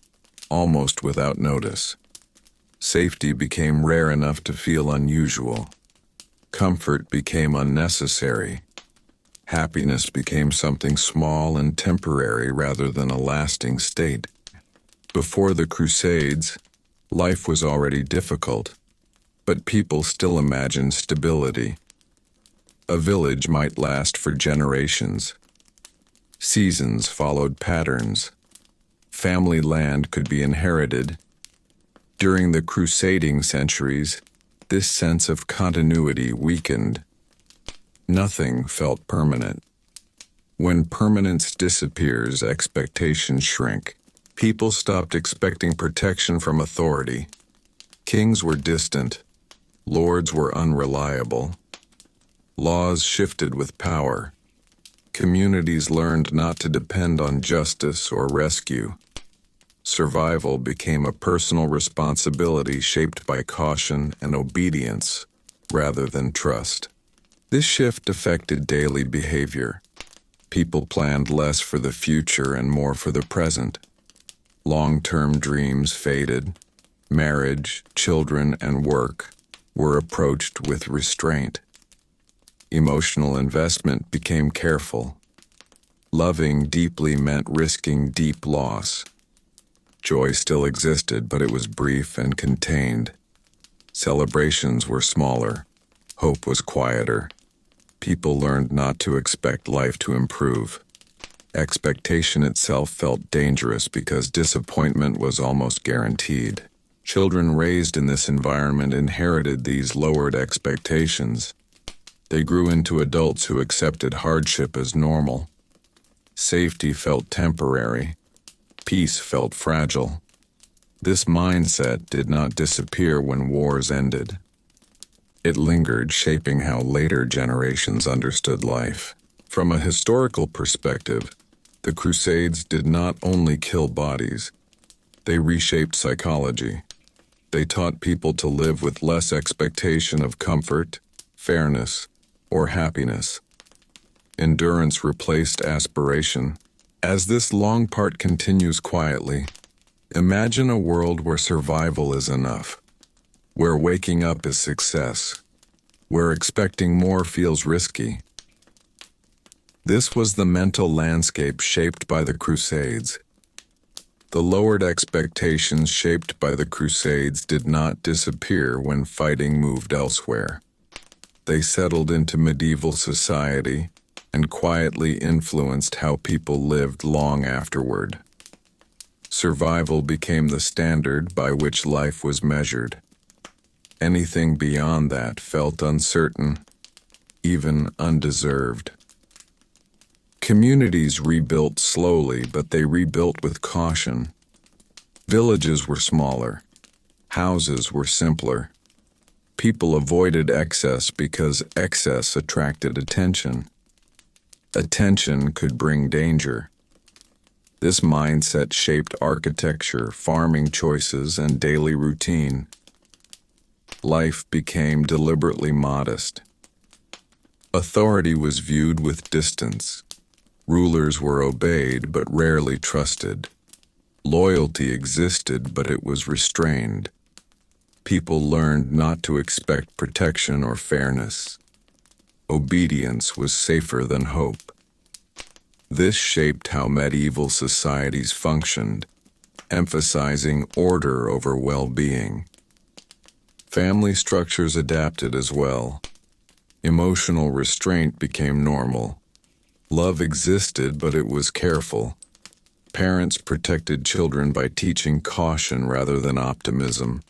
almost without notice. Safety became rare enough to feel unusual. Comfort became unnecessary. Happiness became something small and temporary rather than a lasting state. Before the Crusades, life was already difficult, but people still imagined stability. A village might last for generations. Seasons followed patterns. Family land could be inherited. During the crusading centuries, this sense of continuity weakened. Nothing felt permanent. When permanence disappears, expectations shrink. People stopped expecting protection from authority. Kings were distant. Lords were unreliable. Laws shifted with power. Communities learned not to depend on justice or rescue. Survival became a personal responsibility shaped by caution and obedience rather than trust. This shift affected daily behavior. People planned less for the future and more for the present. Long-term dreams faded. Marriage, children, and work were approached with restraint. Emotional investment became careful. Loving deeply meant risking deep loss. Joy still existed, but it was brief and contained. Celebrations were smaller. Hope was quieter. People learned not to expect life to improve. Expectation itself felt dangerous because disappointment was almost guaranteed. Children raised in this environment inherited these lowered expectations. They grew into adults who accepted hardship as normal. Safety felt temporary. Peace felt fragile. This mindset did not disappear when wars ended. It lingered, shaping how later generations understood life. From a historical perspective, the Crusades did not only kill bodies, they reshaped psychology. They taught people to live with less expectation of comfort, fairness, or happiness. Endurance replaced aspiration. As this long part continues quietly, imagine a world where survival is enough, where waking up is success, where expecting more feels risky. This was the mental landscape shaped by the Crusades. The lowered expectations shaped by the Crusades did not disappear when fighting moved elsewhere. They settled into medieval society and quietly influenced how people lived long afterward. Survival became the standard by which life was measured. Anything beyond that felt uncertain, even undeserved. Communities rebuilt slowly, but they rebuilt with caution. Villages were smaller. Houses were simpler. People avoided excess because excess attracted attention. Attention could bring danger. This mindset shaped architecture, farming choices, and daily routine. Life became deliberately modest. Authority was viewed with distance. Rulers were obeyed but rarely trusted. Loyalty existed, but it was restrained. People learned not to expect protection or fairness. Obedience was safer than hope. This shaped how medieval societies functioned, emphasizing order over well-being. Family structures adapted as well. Emotional restraint became normal. Love existed, but it was careful. Parents protected children by teaching caution rather than optimism.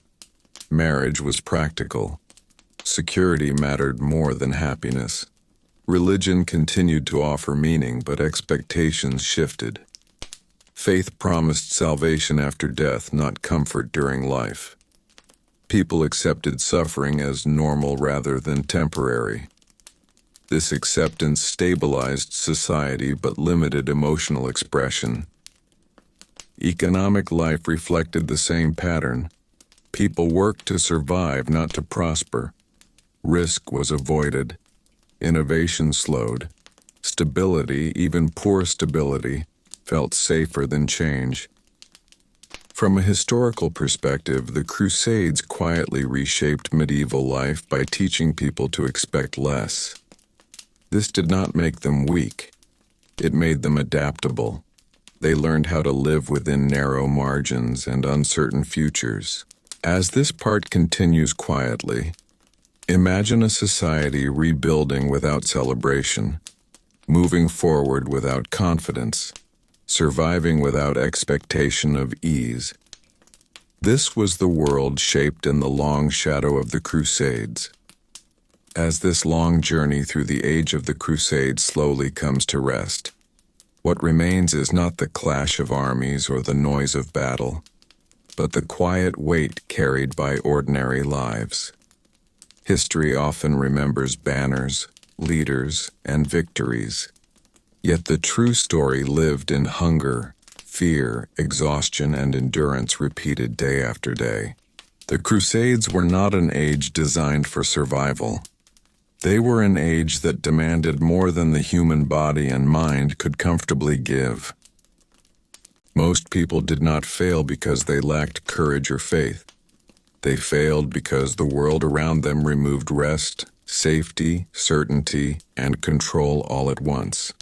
Marriage was practical. Security mattered more than happiness. Religion continued to offer meaning, but expectations shifted. Faith promised salvation after death, not comfort during life. People accepted suffering as normal rather than temporary. This acceptance stabilized society but limited emotional expression. Economic life reflected the same pattern. People worked to survive, not to prosper. Risk was avoided. Innovation slowed. Stability, even poor stability, felt safer than change. From a historical perspective, the Crusades quietly reshaped medieval life by teaching people to expect less. This did not make them weak. It made them adaptable. They learned how to live within narrow margins and uncertain futures. As this part continues quietly, imagine a society rebuilding without celebration, moving forward without confidence, surviving without expectation of ease. This was the world shaped in the long shadow of the Crusades. As this long journey through the age of the Crusades slowly comes to rest, what remains is not the clash of armies or the noise of battle, but the quiet weight carried by ordinary lives. History often remembers banners, leaders, and victories. Yet the true story lived in hunger, fear, exhaustion, and endurance repeated day after day. The Crusades were not an age designed for survival. They were an age that demanded more than the human body and mind could comfortably give. Most people did not fail because they lacked courage or faith. They failed because the world around them removed rest, safety, certainty, and control all at once.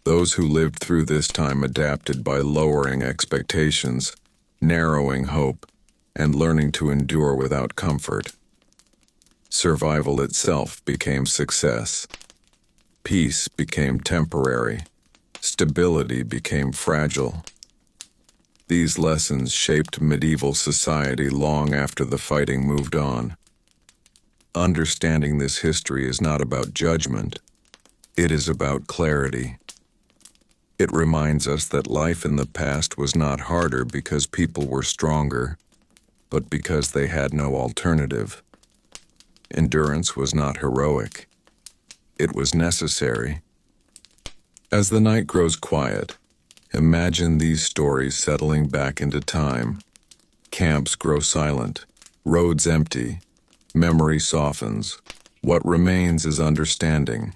Those who lived through this time adapted by lowering expectations, narrowing hope, and learning to endure without comfort. Survival itself became success. Peace became temporary. Stability became fragile. These lessons shaped medieval society long after the fighting moved on. Understanding this history is not about judgment. It is about clarity. It reminds us that life in the past was not harder because people were stronger, but because they had no alternative. Endurance was not heroic. It was necessary. As the night grows quiet, imagine these stories settling back into time. Camps grow silent, roads empty, memory softens. What remains is understanding.